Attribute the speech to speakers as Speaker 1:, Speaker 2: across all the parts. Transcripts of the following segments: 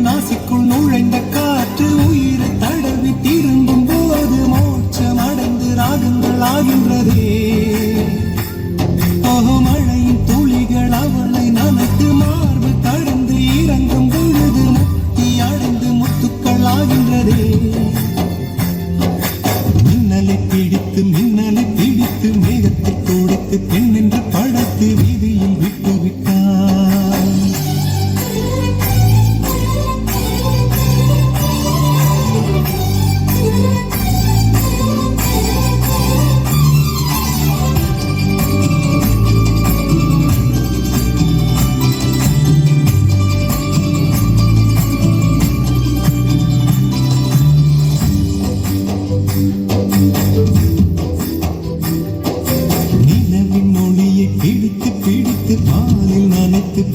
Speaker 1: நாசிக்குள் நுழைந்த காற்று உயிரை தடவி திரும்பும் போது மோட்சம் அடைந்து ராகங்கள் ஆகின்றதே. மழையின் துளிகள் அவளை நனைத்து மார்பு கடந்து இறங்கும் பொழுது முக்தி அடைந்து முத்துக்கள் ஆகின்றதே. மின்னலை பிடித்து மேகத்தை துடைத்து பெண் என்று படைத்து வீதியில் விட்டு விட்டார்.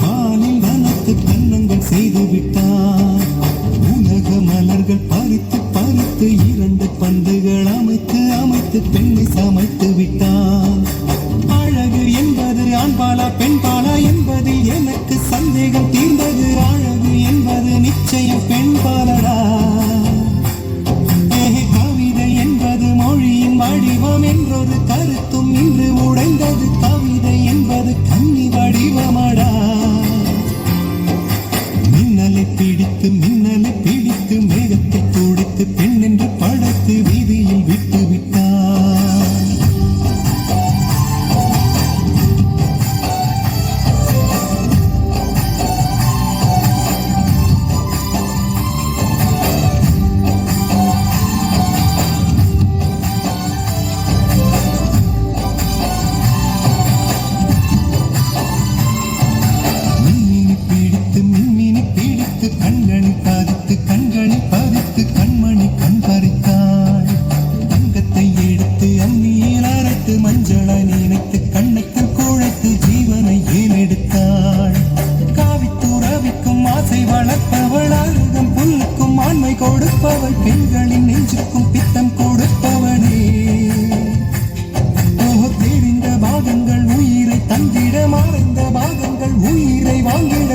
Speaker 1: பாலில் நனைத்து கன்னங்கள் செய்து விட்டார். உலக மலர்கள் பறித்து பறித்து 2 பந்துகள் அமைத்து பெண்ணை சமைத்து விட்டார். அழகு என்பது ஆண்பாலா பெண்பாலா என்பதில் எனக்கு சந்தேகம் தீர்ந்தது. அழகு என்பது நிச்சயம் பெண்பாலடா. கவிதை என்பது மொழியின் வடிவம் என்றொரு கருத்தும் இன்று உடைந்தது. கவிதை என்பது கன்னி வடிவமடா. மின்னலை பிடித்து மேகத்தை துடைத்து பெண் என்று படைத்து வீதியில் விட்டு விட்டார். கண்களை பதித்து கண்மணி கண் பறித்தாள். தங்கத்தை எடுத்து அந்நியில் அரைத்து மஞ்சளை நினைத்து கண்ணைக்குள் குழைத்து ஜீவனை ஏலெடுத்தாள். காவித்துறவிக்கும் ஆசை வளர்ப்பவள், அருகம் புல்லுக்கும் ஆண்மை கொடுப்பவள், பெண்களின் நெஞ்சுக்கும் பித்தம் கொடுப்பவனே. தெரிந்த பாகங்கள் உயிரை தந்திட, மறைந்த பாகங்கள் உயிரை வாங்கிட